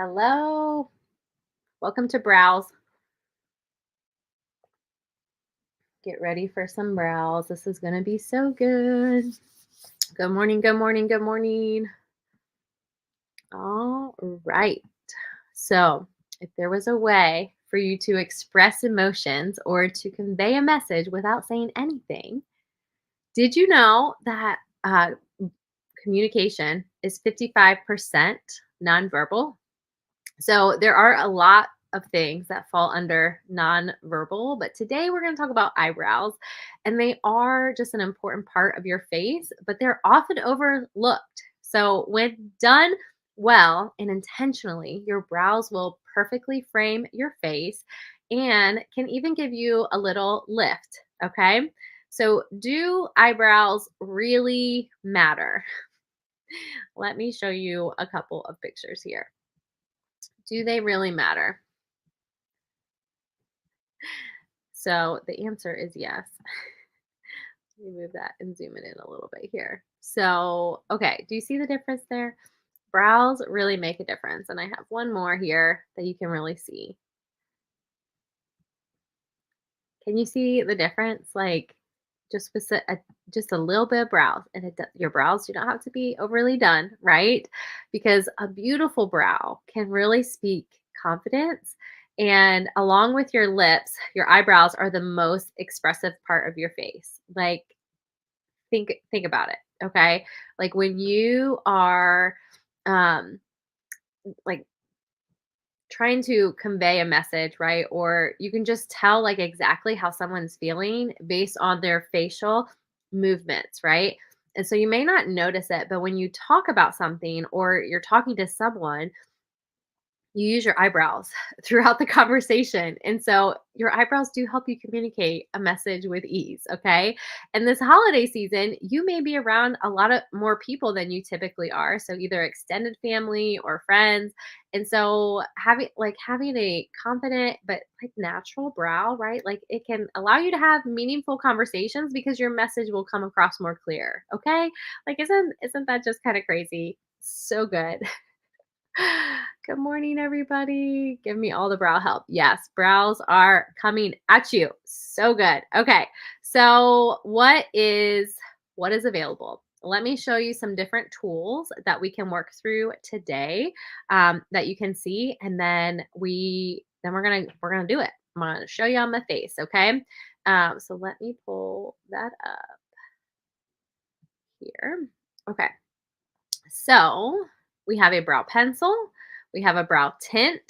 Hello. Welcome to Browse. Get ready for some browse. This is going to be so good. Good morning, good morning, good morning. All right. So, if there was a way for you to express emotions or to convey a message without saying anything, did you know that communication is 55% nonverbal? So there are a lot of things that fall under nonverbal, but today we're going to talk about eyebrows. And they are just an important part of your face, but they're often overlooked. So when done well and intentionally, your brows will perfectly frame your face and can even give you a little lift. Okay. So, do eyebrows really matter? Let me show you a couple of pictures here. Do they really matter? So the answer is yes. Let me move that and zoom it in a little bit here. So, okay, do you see the difference there? Brows really make a difference. And I have one more here that you can really see. Can you see the difference? Like just a little bit of brows, and your brows do not have to be overly done, right? Because a beautiful brow can really speak confidence. And along with your lips, your eyebrows are the most expressive part of your face. Like think about it. Okay, like when you are um like trying to convey a message, right? Or you can just tell like exactly how someone's feeling based on their facial movements, right? And so you may not notice it, but when you talk about something or you're talking to someone, you use your eyebrows throughout the conversation. And so your eyebrows do help you communicate a message with ease. Okay. And this holiday season, you may be around a lot of more people than you typically are. So either extended family or friends. And so having a confident but like natural brow, right? Like it can allow you to have meaningful conversations because your message will come across more clear. Okay. Like isn't that just kind of crazy? So good. Good morning, everybody. Give me all the brow help. Yes, brows are coming at you. So good. Okay. So, what is available? Let me show you some different tools that we can work through today that you can see, and then we're gonna do it. I'm gonna show you on my face. Okay. So let me pull that up here. Okay. So we have a brow pencil, we have a brow tint,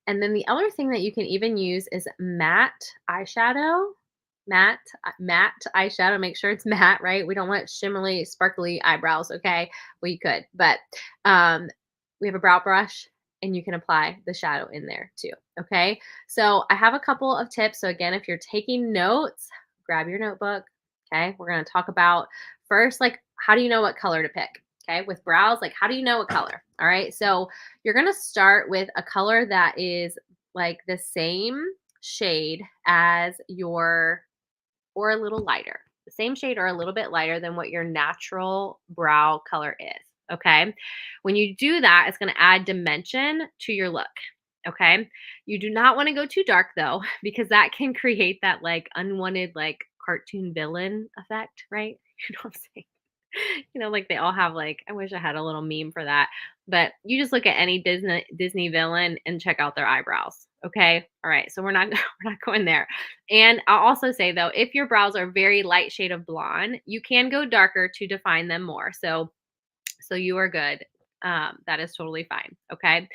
and then the other thing that you can even use is matte eyeshadow. Matte eyeshadow. Make sure it's matte, right? We don't want shimmery, sparkly eyebrows. Okay, well you could, but um, we have a brow brush, and you can apply the shadow in there too. Okay, so I have a couple of tips. So again, if you're taking notes, grab your notebook. Okay, we're gonna talk about first, like how do you know what color to pick? Okay, with brows, like how do you know what color? All right, so you're gonna start with a color that is like the same shade as your, or a little lighter, the same shade or a little bit lighter than what your natural brow color is. Okay, when you do that, it's gonna add dimension to your look. Okay, you do not want to go too dark though, because that can create that like unwanted, like cartoon villain effect, right? You know what I'm saying? Like they all have like, I wish I had a little meme for that. But you just look at any Disney villain and check out their eyebrows. Okay. All right. So we're not we're not going there. And I'll also say though, if your brows are very light shade of blonde, you can go darker to define them more. So you are good. That is totally fine. Okay.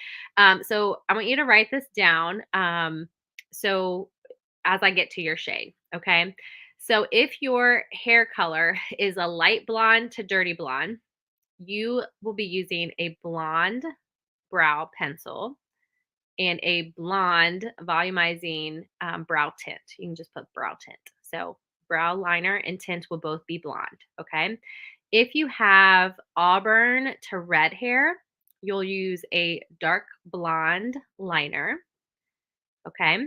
So I want you to write this down. So as I get to your shade. Okay. So if your hair color is a light blonde to dirty blonde, you will be using a blonde brow pencil and a blonde volumizing brow tint. You can just put brow tint. So brow liner and tint will both be blonde. Okay. If you have auburn to red hair, you'll use a dark blonde liner. Okay.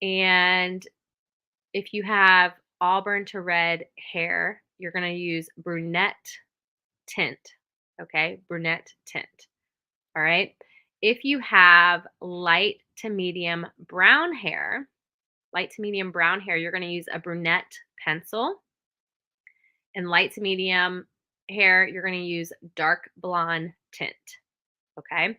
And if you have auburn to red hair, you're going to use brunette tint. Okay, brunette tint. All right. If you have light to medium brown hair, you're going to use a brunette pencil. And light to medium hair, you're going to use dark blonde tint. Okay.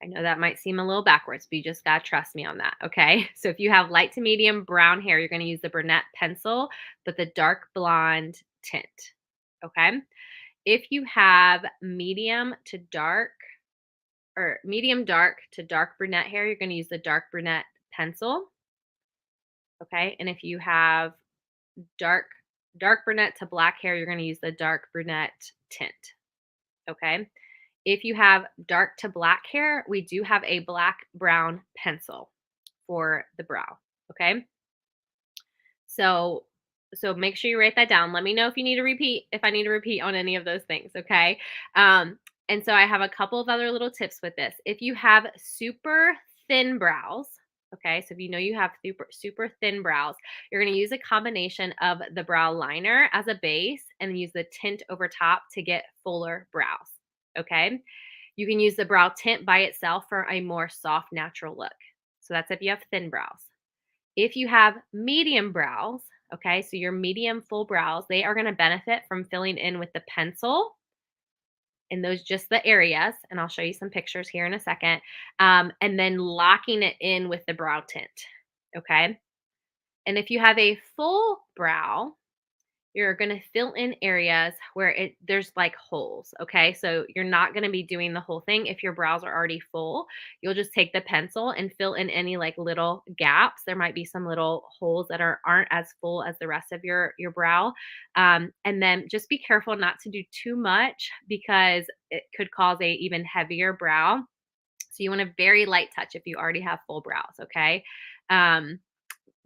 I know that might seem a little backwards, but you just got to trust me on that. Okay. So if you have light to medium brown hair, you're going to use the brunette pencil, but the dark blonde tint. Okay. If you have medium to dark or medium dark to dark brunette hair, you're going to use the dark brunette pencil. Okay. And if you have dark dark brunette to black hair, you're going to use the dark brunette tint. Okay. If you have dark to black hair, we do have a black brown pencil for the brow. Okay. So make sure you write that down. Let me know if you need to repeat, if I need to repeat on any of those things. Okay. And so I have a couple of other little tips with this. If you have super thin brows, okay, so if you know you have super thin brows, you're going to use a combination of the brow liner as a base and use the tint over top to get fuller brows. Okay. You can use the brow tint by itself for a more soft, natural look. So that's if you have thin brows. If you have medium brows, okay, so your medium full brows, they are going to benefit from filling in with the pencil in those just the areas. And I'll show you some pictures here in a second. And then locking it in with the brow tint. Okay. And if you have a full brow, you're going to fill in areas where there's like holes. Okay. So you're not going to be doing the whole thing. If your brows are already full, you'll just take the pencil and fill in any like little gaps. There might be some little holes that aren't as full as the rest of your brow. And then just be careful not to do too much because it could cause a even heavier brow. So you want a very light touch if you already have full brows. Okay. Um,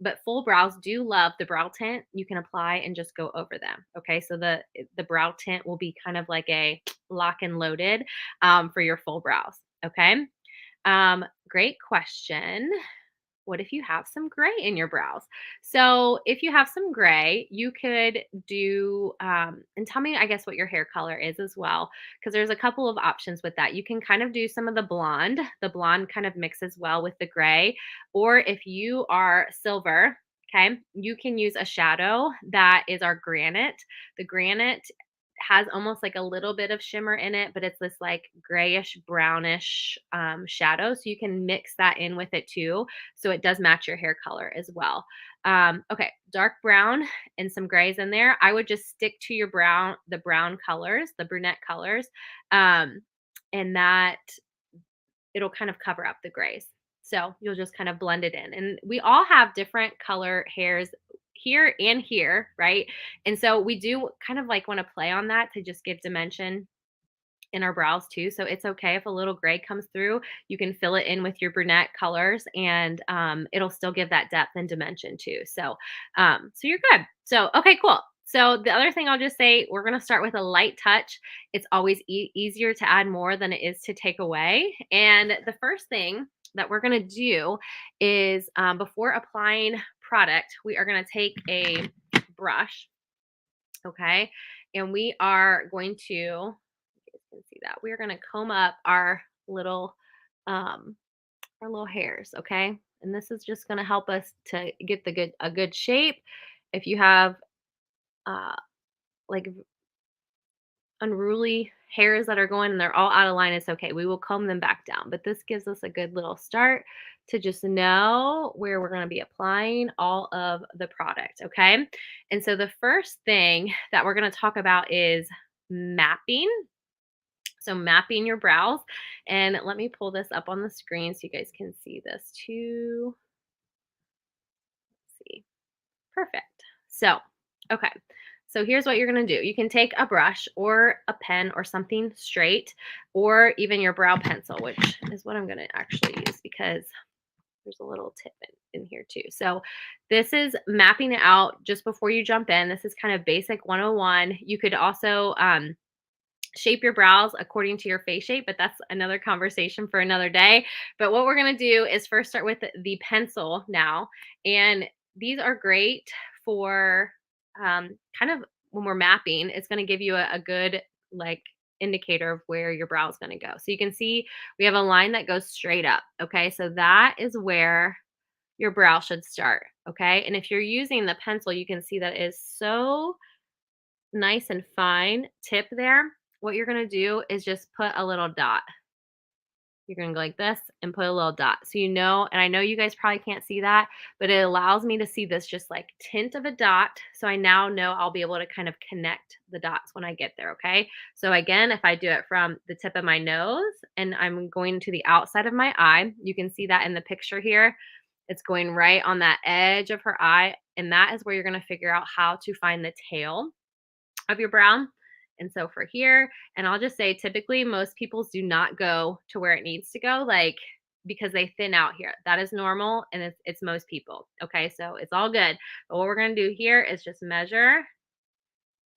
but full brows do love the brow tint. You can apply and just go over them. Okay, so the brow tint will be kind of like a lock and loaded for your full brows. Okay, great question. What if you have some gray in your brows? So if you have some gray, you could do, and tell me, I guess, what your hair color is as well, because there's a couple of options with that. You can kind of do some of the blonde. The blonde kind of mixes well with the gray. Or if you are silver, okay, you can use a shadow that is our granite. The granite has almost like a little bit of shimmer in it, but it's this like grayish brownish shadow. So you can mix that in with it too. So it does match your hair color as well. Okay, dark brown and some grays in there. I would just stick to your the brown colors, the brunette colors, and that it'll kind of cover up the grays. So you'll just kind of blend it in. And we all have different color hairs here and here, right? And so we do kind of like want to play on that to just give dimension in our brows too. So it's okay if a little gray comes through. You can fill it in with your brunette colors, and it'll still give that depth and dimension too. So, so you're good. So okay, cool. So the other thing I'll just say, we're going to start with a light touch. It's always easier to add more than it is to take away. And the first thing that we're going to do is before applying product, we are going to take a brush, okay, and we are going to can see that. We are going to comb up um our little hairs, okay? And this is just going to help us to get a good shape. If you have uh like unruly hairs that are going and they're all out of line, it's okay. We will comb them back down. But this gives us a good little start to just know where we're going to be applying all of the product, okay? And so the first thing that we're going to talk about is mapping. So mapping your brows, and let me pull this up on the screen so you guys can see this too. Let's see. Perfect. So, okay. So here's what you're going to do. You can take a brush or a pen or something straight, or even your brow pencil, which is what I'm going to actually use because there's a little tip in here too. So this is mapping it out just before you jump in. This is kind of basic 101. You could also shape your brows according to your face shape, but that's another conversation for another day. But what we're going to do is first start with the pencil now. And these are great for kind of when we're mapping. It's going to give you a good like indicator of where your brow is going to go. So you can see we have a line that goes straight up. Okay. So that is where your brow should start. Okay. And if you're using the pencil, you can see that it is so nice and fine tip there. What you're going to do is just put a little dot. You're gonna go like this and put a little dot. So you know, and I know you guys probably can't see that, but it allows me to see this just like tint of a dot. So I now know I'll be able to kind of connect the dots when I get there, okay? So again, if I do it from the tip of my nose and I'm going to the outside of my eye, you can see that in the picture here. It's going right on that edge of her eye, and that is where you're gonna figure out how to find the tail of your brow. And so for here, and I'll just say typically most people's do not go to where it needs to go, like because they thin out here. That is normal and it's most people. Okay, so it's all good. But what we're gonna do here is just measure,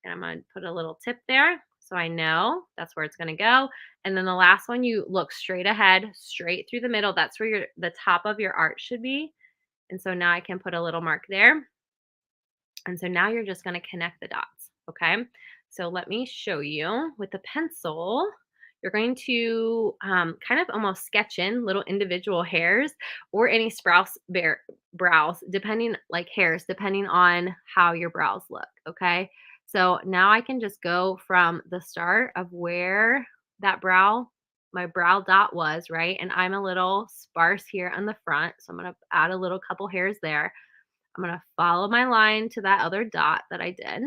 and I'm gonna put a little tip there so I know that's where it's gonna go. And then the last one, you look straight ahead, straight through the middle. That's where the top of your arch should be. And so now I can put a little mark there. And so now you're just going to connect the dots. Okay. So let me show you with the pencil. You're going to kind of almost sketch in little individual hairs or any brows, depending like hairs, depending on how your brows look. Okay. So now I can just go from the start of where that my brow dot was, right? And I'm a little sparse here on the front. So I'm going to add a little couple hairs there. I'm going to follow my line to that other dot that I did.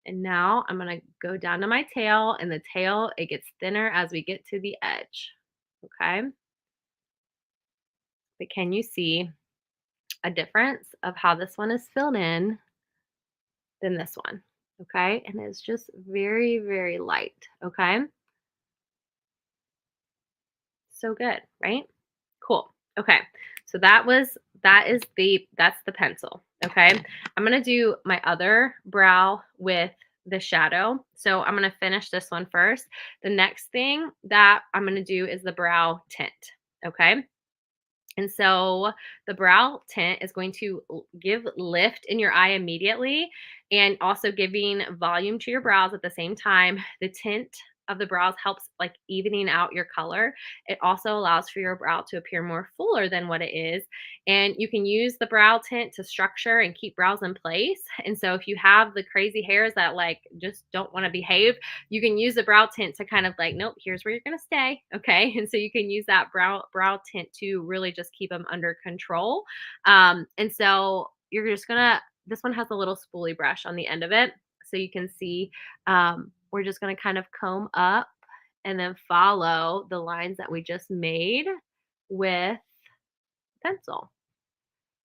And now I'm going to go down to my tail, and the tail, it gets thinner as we get to the edge. Okay. But can you see a difference of how this one is filled in than this one? Okay. And it's just very, very light. Okay. So good, right? Cool. Okay. So that's the pencil. Okay. I'm going to do my other brow with the shadow. So I'm going to finish this one first. The next thing that I'm going to do is the brow tint. Okay. And so the brow tint is going to give lift in your eye immediately and also giving volume to your brows at the same time. The tint of the brows helps like evening out your color. It also allows for your brow to appear more fuller than what it is. And you can use the brow tint to structure and keep brows in place. And so if you have the crazy hairs that like just don't want to behave, you can use the brow tint to kind of like, nope, here's where you're going to stay. Okay. And so you can use that brow tint to really just keep them under control. And so you're just going to, this one has a little spoolie brush on the end of it. So you can see, we're just going to kind of comb up and then follow the lines that we just made with pencil.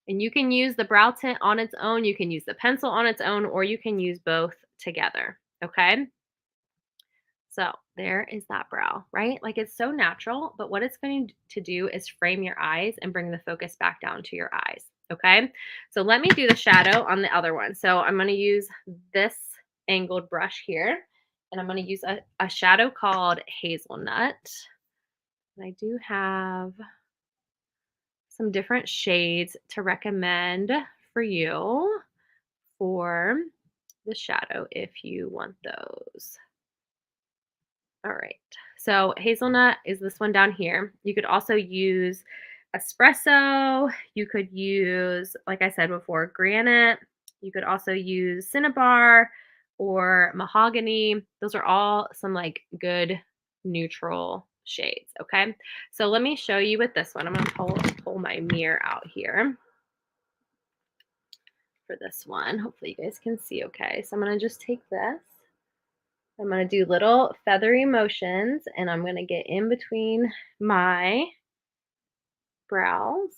And you can use the brow tint on its own, you can use the pencil on its own, or you can use both together. Okay. So there is that brow, right? Like it's so natural, but what it's going to do is frame your eyes and bring the focus back down to your eyes. Okay. So let me do the shadow on the other one. So I'm going to use this angled brush here, and I'm going to use a shadow called Hazelnut. And I do have some different shades to recommend for you for the shadow if you want those. All right. So hazelnut is this one down here. You could also use espresso. You could use, like I said before, granite. You could also use cinnabar or mahogany. Those are all some like good neutral shades. Okay. So let me show you with this one. I'm going to pull my mirror out here for this one. Hopefully you guys can see okay. So I'm going to just take this. I'm going to do little feathery motions, and I'm going to get in between my brows.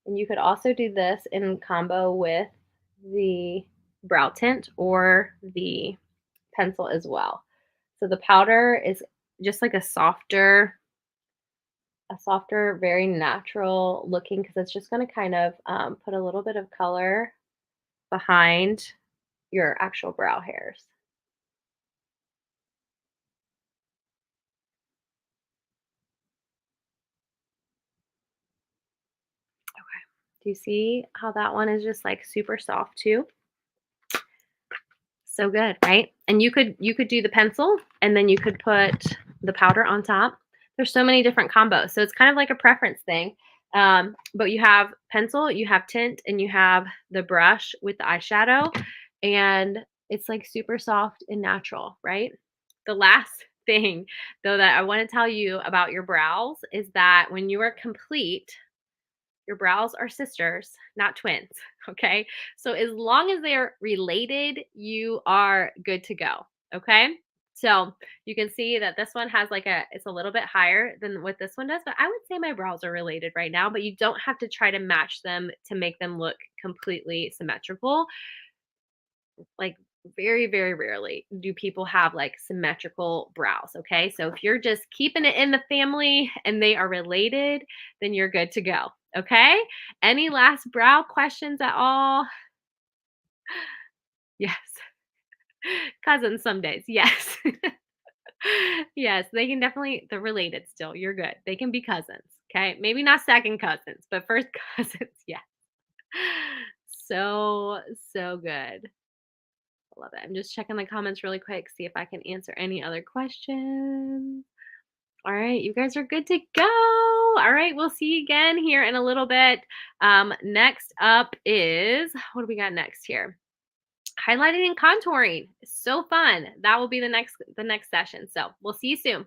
And you could also do this in combo with the brow tint or the pencil as well. So the powder is just like a softer, very natural looking, because it's just going to kind of put a little bit of color behind your actual brow hairs. Do you see how that one is just like super soft too? So good, right? And you could do the pencil and then you could put the powder on top. There's so many different combos. So it's kind of like a preference thing. But you have pencil, you have tint, and you have the brush with the eyeshadow. And it's like super soft and natural, right? The last thing, though, that I want to tell you about your brows is that when you are complete, your brows are sisters, not twins. Okay. So as long as they're related, you are good to go. Okay. So you can see that this one has like it's a little bit higher than what this one does, but I would say my brows are related right now, but you don't have to try to match them to make them look completely symmetrical. Like very, very rarely do people have like symmetrical brows. Okay. So if you're just keeping it in the family and they are related, then you're good to go. Okay. Any last brow questions at all? Yes. Cousins some days. Yes. Yes. They can definitely, they're related still. You're good. They can be cousins. Okay. Maybe not second cousins, but first cousins. Yeah. So, so good. I love it. I'm just checking the comments really quick, see if I can answer any other questions. All right, you guys are good to go. All right, we'll see you again here in a little bit. Next up is what do we got next here? Highlighting and contouring. So fun. That will be the next session. So we'll see you soon.